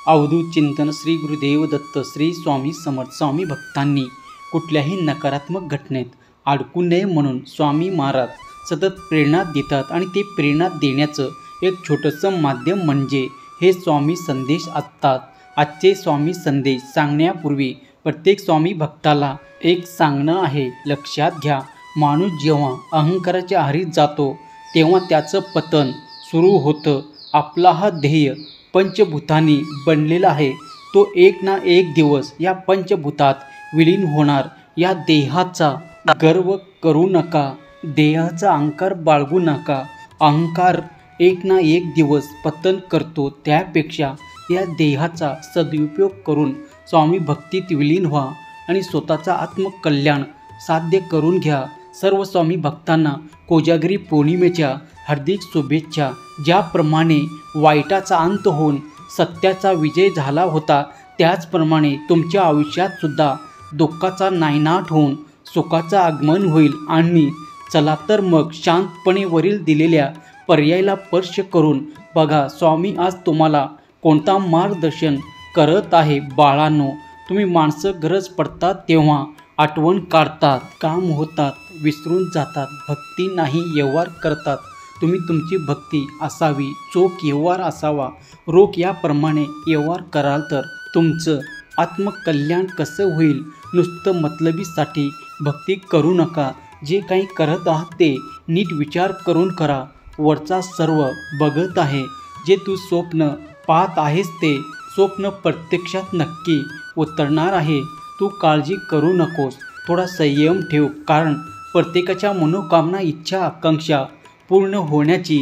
अवधूत चिंतन श्री गुरुदेव दत्त श्री स्वामी समर्थ. स्वामी भक्तांनी कुठल्याही नकारात्मक घटनेत अडकू नये म्हणून स्वामी महाराज सतत प्रेरणा देतात आणि ते प्रेरणा देण्याचं एक छोटंसं माध्यम म्हणजे हे स्वामी संदेश असतात. आजचे स्वामी संदेश सांगण्यापूर्वी प्रत्येक स्वामी भक्ताला एक सांगणं आहे. लक्षात घ्या, माणूस जेव्हा अहंकाराच्या आहारी जातो तेव्हा त्याचं पतन सुरू होतं. आपला हा ध्येय पंचभूतांनी बनलेला आहे. तो एक ना एक दिवस या पंचभूतात विलीन होणार. या देहाचा गर्व करू नका, देहाचा अहंकार बाळगू नका. अहंकार एक ना एक दिवस पतन करतो. त्यापेक्षा या देहाचा सदुपयोग करून स्वामी भक्तीत विलीन व्हा आणि स्वतःचा आत्मकल्याण साध्य करून घ्या. सर्व स्वामी भक्तांना कोजागिरी पौर्णिमेच्या हार्दिक शुभेच्छा. ज्याप्रमाणे वाईटाचा अंत होऊन सत्याचा विजय झाला होता, त्याचप्रमाणे तुमच्या आयुष्यात सुद्धा दुःखाचा नायनाट होऊन सुखाचं आगमन होईल. आणि चला तर मग शांतपणे वरील दिलेल्या पर्यायाला स्पर्श करून बघा, स्वामी आज तुम्हाला कोणता मार्गदर्शन करत आहे. बाळांनो, तुम्ही माणसं गरज पडतात तेव्हा आठवण काढतात, काम होतात, विसरून जातात, भक्ती नाही व्यवहार करतात. तुम्ही तुमची भक्ती असावी, चोख व्यवहार असावा. रोख याप्रमाणे व्यवहार कराल तर तुमचं आत्मकल्याण कसं होईल. नुसतं मतलबीसाठी भक्ती करू नका. जे काही करत आहात ते नीट विचार करून करा. वरचा सर्व बघत आहे. जे तू स्वप्न पाहत आहेस ते स्वप्न प्रत्यक्षात नक्की उतरणार आहे. तू काळजी करू नकोस, थोडा संयम ठेव. कारण प्रत्येकाच्या मनोकामना, इच्छा, आकांक्षा पूर्ण होण्याची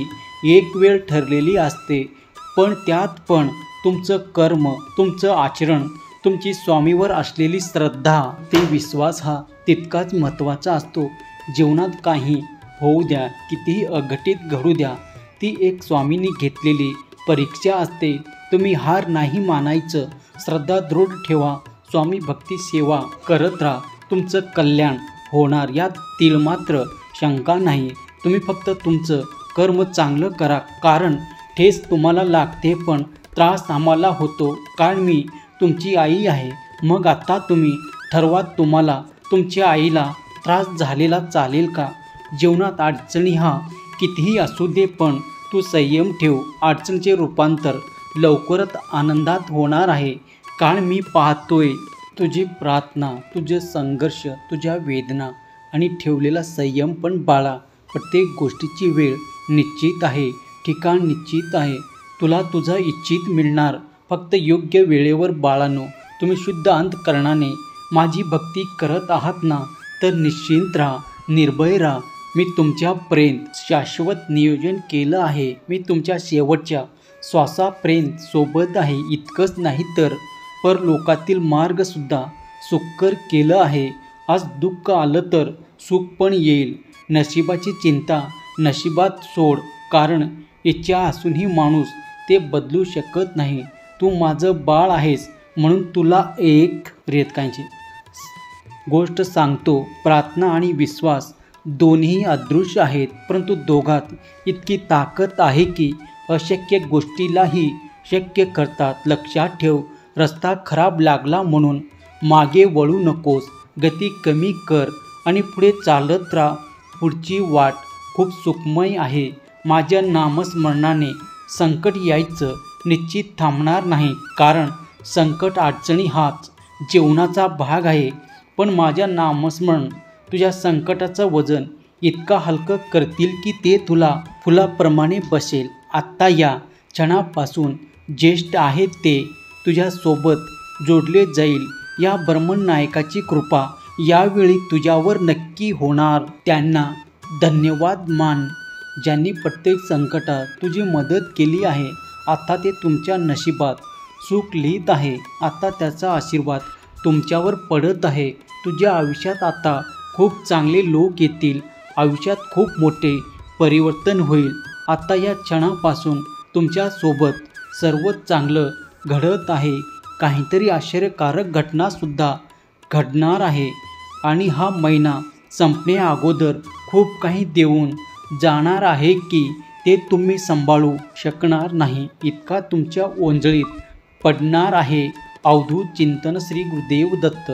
एक वेळ ठरलेली असते. पण त्यात पण तुमचं कर्म, तुमचं आचरण, तुमची स्वामीवर असलेली श्रद्धा, ते विश्वास हा तितकाच महत्त्वाचा असतो. जीवनात काही होऊ द्या, कितीही अघटित घडू द्या, ती एक स्वामींनी घेतलेली परीक्षा असते. तुम्ही हार नाही मानायचं, श्रद्धा दृढ ठेवा. स्वामी भक्ती सेवा करत राहा, तुमचं कल्याण होणार यात तीळमात्र शंका नाही. तुम्ही फक्त तुमचं कर्म चांगलं करा. कारण ठेस तुम्हाला लागते पण त्रास आम्हाला होतो, कारण मी तुमची आई आहे. मग आता तुम्ही ठरवा, तुम्हाला तुमच्या आईला त्रास झालेला चालेल का. जीवनात अडचणी हा कितीही असू दे, पण तू संयम ठेव. अडचणीचे रूपांतर लवकरच आनंदात होणार आहे. कारण मी पाहतोय तुझी प्रार्थना, तुझे संघर्ष, तुझ्या वेदना आणि ठेवलेला संयम. पण बाळा, प्रत्येक गोष्टीची वेळ निश्चित आहे, ठिकाण निश्चित आहे. तुला तुझा इच्छित मिळणार, फक्त योग्य वेळेवर. बाळांनो, तुम्ही शुद्ध अंतःकरणाने माझी भक्ती करत आहात ना, तर निश्चिंत राहा, निर्भय राहा. मी तुमच्यापर्यंत शाश्वत नियोजन केलं आहे. मी तुमच्या शेवटच्या श्वासापर्यंत सोबत आहे. इतकंच नाही तर परलोकातील मार्गसुद्धा सुकर केलं आहे. आज दुःख आलं तर सुख पण येईल. नशिबाची चिंता नशिबात सोड, कारण इच्छा असूनही माणूस ते बदलू शकत नाही. तू माझं बाळ आहेस म्हणून तुला एक रेतकांची गोष्ट सांगतो. प्रार्थना आणि विश्वास दोन्ही अदृश्य आहेत, परंतु दोघात इतकी ताकद आहे की अशक्य गोष्टीलाही शक्य करतात. लक्षात ठेव, रस्ता खराब लागला म्हणून मागे वळू नकोस. गती कमी कर आणि पुढे चालत राहा. पुढची वाट खूप सुखमय आहे. माझ्या नामस्मरणाने संकट यायचं निश्चित थांबणार नाही, कारण संकट अडचणी हाच जीवनाचा भाग आहे. पण माझ्या नामस्मरण तुझ्या संकटाचं वजन इतका हलकं करतील की ते तुला फुलाप्रमाणे बसेल. आत्ता या क्षणापासून ज्येष्ठ आहेत ते तुझ्यासोबत जोडले जाईल. या ब्रह्मनायकाची कृपा यावेळी तुझ्यावर नक्की होणार. त्यांना धन्यवाद मान, ज्यांनी प्रत्येक संकटात तुझी मदत केली आहे. आता ते तुमच्या नशिबात सुख लिहित आहे. आता त्याचा आशीर्वाद तुमच्यावर पडत आहे. तुझ्या आयुष्यात आता खूप चांगले लोक येतील. आयुष्यात खूप मोठे परिवर्तन होईल. आता या क्षणापासून तुमच्यासोबत सर्व चांगलं घडत आहे. काहीतरी आश्चर्यकारक घटनासुद्धा घडणार आहे. आणि हा महिना संपण्या अगोदर खूप काही देऊन जाणार आहे की ते तुम्ही सांभाळू शकणार नाही. इतका तुमच्या ओंजळीत पडणार आहे अवधूत चिंतन श्री गुरुदेव दत्त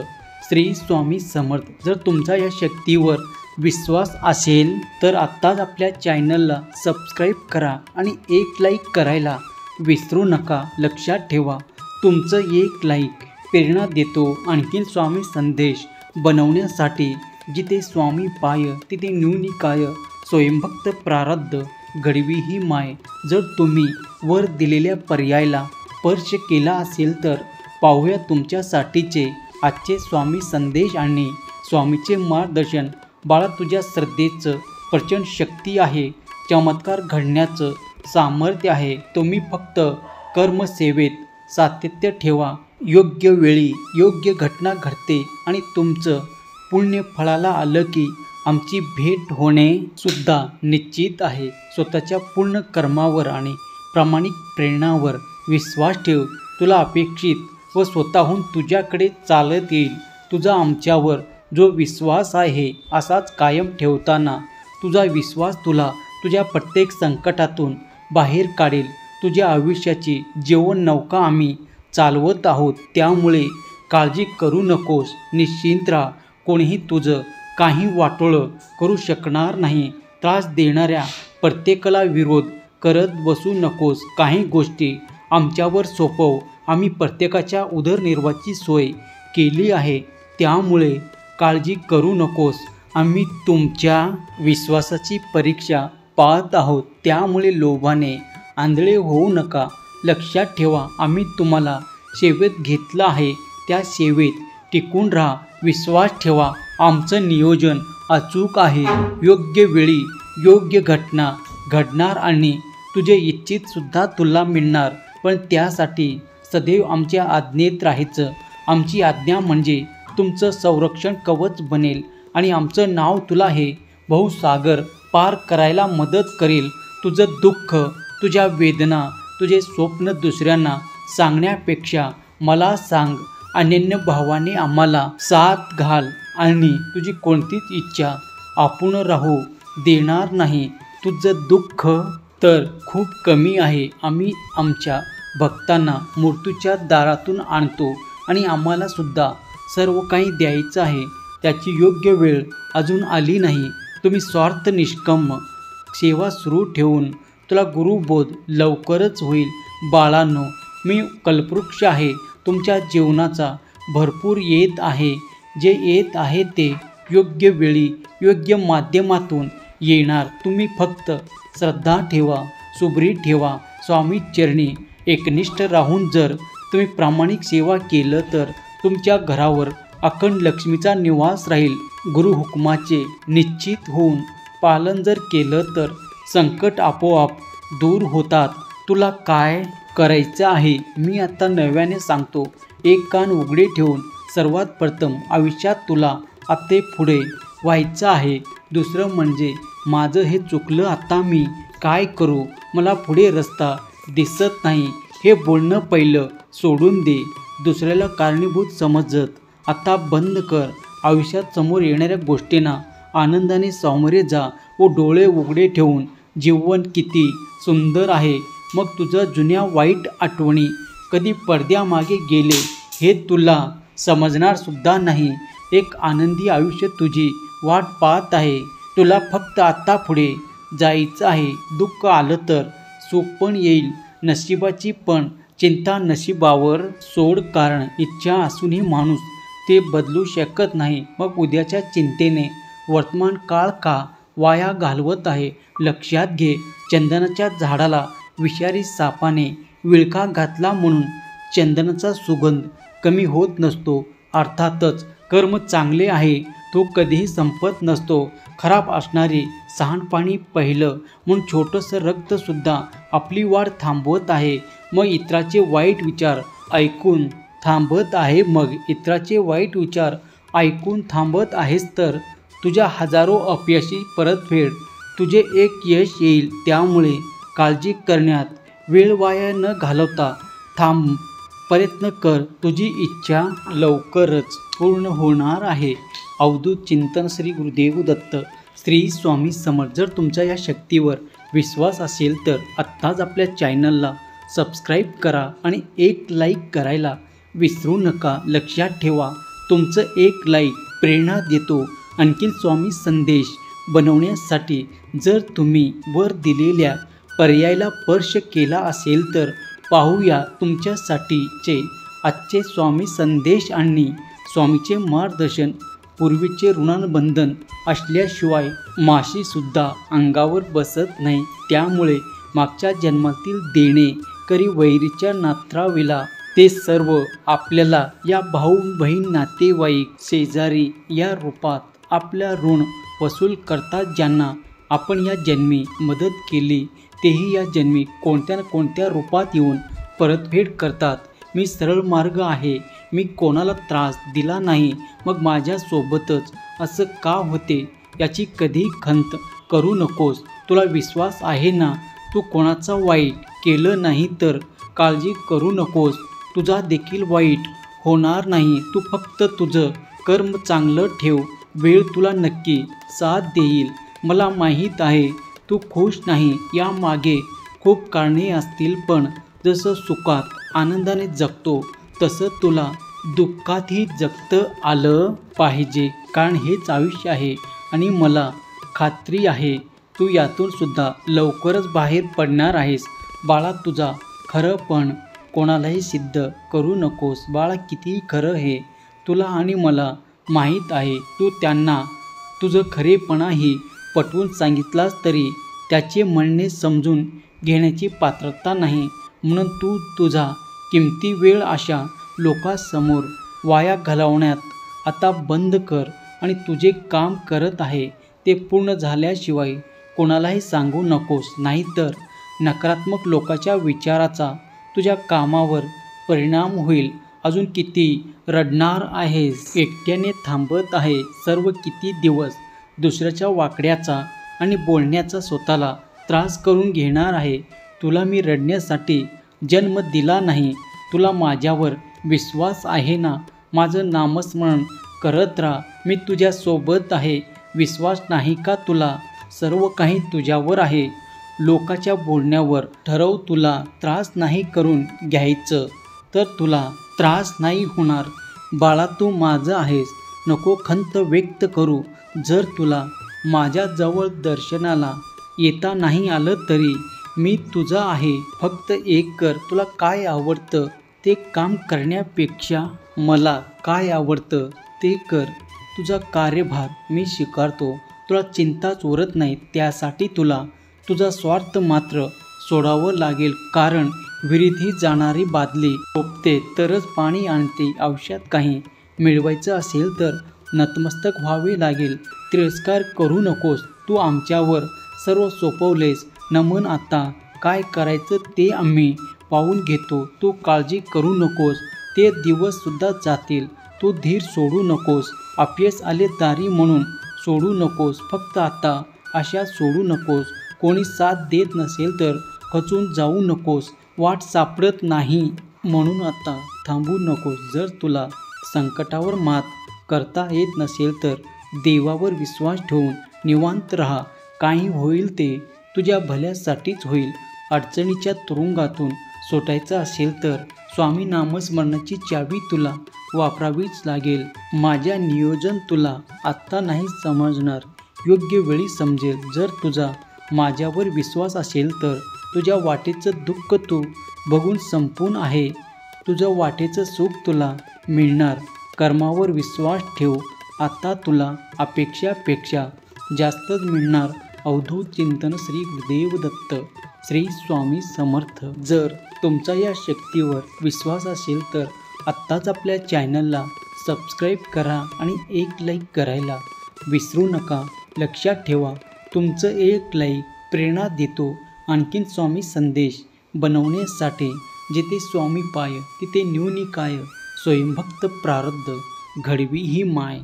श्री स्वामी समर्थ। जर तुमचा या शक्तीवर विश्वास असेल तर आत्ताच आपल्या चॅनलला सबस्क्राईब करा आणि एक लाईक करायला विसरू नका। लक्षात ठेवा, तुमचं एक लाईक प्रेरणा देतो आणखीन स्वामी संदेश बनवण्यासाठी। जिथे स्वामी पाय तिथे न्यूनी काय, स्वयंभक्त प्रारब्ध घडवी ही माय। जर तुम्ही वर दिलेल्या पर्यायाला स्पर्श केला असेल तर पाहूया तुमच्यासाठीचे आजचे स्वामी संदेश आणि स्वामीचे मार्गदर्शन। बाळा, तुझ्या श्रद्धेचं प्रचंड शक्ती आहे, चमत्कार घडण्याचं सामर्थ्य आहे। तुम्ही फक्त कर्मसेवेत सातत्य ठेवा, योग्य वेळी योग्य घटना घडते आणि तुमचं पुण्य फळाला आलं की आमची भेट होणे सुद्धा निश्चित आहे। स्वतःच्या पूर्ण कर्मावर आणि प्रामाणिक प्रेरणावर विश्वास ठेव। तुला अपेक्षित व स्वतःहून तुझ्याकडे चालत येईल। तुझा आमच्यावर जो विश्वास आहे असाच कायम ठेवताना तुझा विश्वास तुला तुझ्या प्रत्येक संकटातून बाहेर काढेल। तुझ्या आयुष्याची जीवन नौका आम्ही चालवत आहोत, त्यामुळे काळजी करू नकोस, निश्चिंत राहा। कोणीही तुझं काही वाटोळं करू शकणार नाही। त्रास देणाऱ्या प्रत्येकाला विरोध करत बसू नकोस। काही गोष्टी आमच्यावर सोपव, आम्ही प्रत्येकाच्या उदरनिर्वाहाची सोय केली आहे, त्यामुळे काळजी करू नकोस। आम्ही तुमच्या विश्वासाची परीक्षा पाहत आहोत, त्यामुळे लोभाने आंधळे होऊ नका। लक्षात ठेवा, आम्ही तुम्हाला सेवेत घेतलं आहे, त्या सेवेत टिकून राहा। विश्वास ठेवा, आमचं नियोजन अचूक आहे। योग्य वेळी योग्य घटना घडणार आणि तुझे इच्छितसुद्धा तुला मिळणार, पण त्यासाठी सदैव आमच्या आज्ञेत राहायचं। आमची आज्ञा म्हणजे तुमचं संरक्षण कवच बनेल आणि आमचं नाव तुला हे बहुसागर पार करायला मदत करेल। तुझं दुःख, तुझ्या वेदना, तुझे स्वप्न दुसऱ्यांना सांगण्यापेक्षा मला सांग। अनन्य भावाने आम्हाला साथ घाल आणि तुझी कोणतीच इच्छा आपण राहू देणार नाही। तुझं दुःख तर खूप कमी आहे, आम्ही आमच्या भक्तांना मृत्यूच्या दारातून आणतो आणि आम्हाला सुद्धा सर्व काही द्यायचं आहे, त्याची योग्य वेळ अजून आली नाही। तुम्ही स्वार्थ निष्काम सेवा सुरू ठेवून तुला गुरुबोध लवकरच होईल। बाळांनो, मी कल्पवृक्ष आहे, तुमच्या जीवनाचा भरपूर येत आहे। जे येत आहे ते योग्य वेळी योग्य माध्यमातून येणार। तुम्ही फक्त श्रद्धा ठेवा, सुब्रीत ठेवा, स्वामी चरणी एकनिष्ठ राहून जर तुम्ही प्रामाणिक सेवा केलं तर तुमच्या घरावर अखंड लक्ष्मीचा निवास राहील। गुरु हुकुमाचे निश्चित होऊन पालन जर केलं तर संकट आपोआप दूर होतात। तुला काय करायचं आहे मी आता नव्याने सांगतो। एक कान उघडे ठेवून सर्वात प्रथम आयुष्यात तुला आता पुढे व्हायचं आहे। दुसरं म्हणजे माझं हे चुकलं, आता मी काय करू, मला पुढे रस्ता दिसत नाही, हे बोलणं पहिलं सोडून दे। दुसऱ्याला कारणीभूत समजत आता बंद कर। आयुष्यात समोर येणाऱ्या गोष्टींना आनंदाने सामोरे जा व डोळे उघडे ठेवून जीवन किती सुंदर आहे। मग तुझ्या जुन्या वाईट आठवणी कधी पडद्यामागे गेले हे तुला समजणार सुद्धा नाही। एक आनंदी आयुष्य तुझी वाट पाहत आहे, तुला फक्त आता पुढे जायचं आहे। दुःख आलं तर सुख पण येईल, नशिबाची पण चिंता नशिबावर सोड, कारण इच्छा असूनही माणूस ते बदलू शकत नाही। मग उद्याच्या चिंतेने वर्तमान काळ का वाया घालवत आहे? लक्षात घे, चंदनाच्या झाडाला विषारी सापाने विळखा घातला म्हणून चंदनाचा सुगंध कमी होत नसतो। अर्थातच कर्म चांगले आहे तो कधीही संपत नसतो। खराब असणारे सांडपाणी पहिलं म्हणून छोटंसं रक्तसुद्धा आपली वाढ थांबवत आहे। मग इतराचे वाईट विचार ऐकून थांबत आहे, मग इतराचे वाईट विचार ऐकून थांबत आहेस तर तुझ्या हजारो अपयशी परतफेड तुझे एक यश येईल। त्यामुळे काळजी करण्यात वेळ वाया न घालवता थांब, प्रयत्न कर, तुझी इच्छा लवकरच पूर्ण होणार आहे। अवधूत चिंतन श्री गुरुदेव दत्त श्री स्वामी समर्थ। जर तुमच्या या शक्तीवर विश्वास असेल तर आत्ताच आपल्या चॅनलला सबस्क्राईब करा आणि एक लाईक करायला विसरू नका. लक्षात ठेवा, तुमचं एक लाईक प्रेरणा देतो आणखीन स्वामी संदेश बनवण्यासाठी. जर तुम्ही वर दिलेल्या पर्यायाला स्पर्श केला असेल तर पाहूया तुमच्यासाठीचे आजचे स्वामी संदेश आणि स्वामीचे मार्गदर्शन. पूर्वीचे ऋणानुबंधन असल्याशिवाय माशीसुद्धा अंगावर बसत नाही. त्यामुळे मागच्या जन्मातील देणे करी वैरीच्या नात्रावेला ते सर्व आपल्याला या भाऊ बहीण नातेवाईक शेजारी या रूपात आपल्या ऋण वसूल करतात. ज्यांना आपण या जन्मी मदत केली तेही या जन्मी कोणत्या ना कोणत्या रूपात येऊन परतफेड करतात. मी सरळ मार्ग आहे, मी कोणाला त्रास दिला नाही, मग माझ्यासोबतच असं का होते याची कधी खंत करू नकोस. तुला विश्वास आहे ना, तू कोणाचा वाईट केलं नाही तर काळजी करू नकोस. तुझा देखील वाईट होणार नाही. तू फक्त तुझं कर्म चांगलं ठेव, वेळ तुला नक्की साथ देईल. मला माहीत आहे तू खुश नाही, यामागे खूप कारणे असतील, पण जसं सुखात आनंदाने जगतो तसं तुला दुःखातही जगतं आलं पाहिजे. कारण हेच आयुष्य आहे आणि मला खात्री आहे तू यातून सुद्धा लवकरच बाहेर पडणार आहेस. बाळा, तुझा खरं पण कोणालाही सिद्ध करू नकोस. बाळा, कितीही खरं हे तुला आणि मला माहीत आहे. तू त्यांना तुझं खरेपणाही पटवून सांगितलास तरी त्याचे म्हणणे समजून घेण्याची पात्रता नाही. म्हणून तू तुझा किमती वेळ अशा लोकांसमोर वाया घालवण्यात आता बंद कर आणि तुझे काम करत आहे ते पूर्ण झाल्याशिवाय कोणालाही सांगू नकोस. नाहीतर नकारात्मक लोकांच्या विचाराचा तुझ्या कामावर परिणाम होईल. अजून किती रडणार आहेस? एकट्याने थांबत आहे सर्व किती दिवस? दुसऱ्याच्या वाकड्याचा आणि बोलण्याचा स्वतःला त्रास करून घेणार आहे. तुला मी रडण्यासाठी जन्म दिला नाही. तुला माझ्यावर विश्वास आहे ना? माझं नामस्मरण करत राहा, मी तुझ्यासोबत आहे. विश्वास नाही का तुला? सर्व काही तुझ्यावर आहे. लोकांच्या बोलण्यावर ठरव. तुला त्रास नाही करून घ्यायचं तर तुला त्रास नाही होणार. बाळा, तू माझं आहेस, नको खंत व्यक्त करू. जर तुला माझ्याजवळ दर्शनाला येता नाही आलं तरी मी तुझा आहे. फक्त एक कर, तुला काय आवडतं ते काम करण्यापेक्षा मला काय आवडतं ते कर. तुझा कार्यभार मी स्वीकारतो. तुला चिंताच उरत नाही. त्यासाठी तुला तुझा स्वार्थ मात्र सोडावं लागेल. कारण विहिरीतही जाणारी बादली ओपते तरच पाणी आणते. आयुष्यात काही मिळवायचं असेल तर नतमस्तक व्हावे लागेल. तिरस्कार करू नकोस. तू आमच्यावर सर्व सोपवलेस. नमन, आता काय करायचं ते आम्ही पाहून घेतो. तू काळजी करू नकोस, ते दिवससुद्धा जातील. तू धीर सोडू नकोस. अपयश आले दारी म्हणून सोडू नकोस. फक्त आता आशा सोडू नकोस. कोणी साथ देत नसेल तर खचून जाऊ नकोस. वाट सापडत नाही म्हणून आता थांबू नकोस. जर तुला संकटावर मात करता येत नसेल तर देवावर विश्वास ठेवून निवांत राहा. काही होईल ते तुझ्या भल्यासाठीच होईल. अडचणीच्या तुरुंगातून सुटायचं असेल तर स्वामी नामस्मरणाची चावी तुला वापरावीच लागेल. माझ्या नियोजन तुला आत्ता नाही समजणार, योग्य वेळी समजेल. जर तुझा माझ्यावर विश्वास असेल तर तुझ्या वाटेचं दुःख तू बघून संपून आहे. तुझं वाटेचं सुख तुला मिळणार. कर्मावर विश्वास ठेव. आता तुला अपेक्षापेक्षा जास्तच मिळणार. अवधूत चिंतन. श्री गुरुदेव दत्त. श्री स्वामी समर्थ. जर तुमचा या शक्तीवर विश्वास असेल तर आत्ताच आपल्या चॅनलला सबस्क्राईब करा आणि एक लाईक करायला विसरू नका. लक्षात ठेवा, तुमचं एक लाईक प्रेरणा देतो आणखीन स्वामी संदेश बनवण्यासाठी. जिथे स्वामी पाय तिथे न्यूनी काय, स्वयंभक्त प्रारब्ध घडवी ही माय.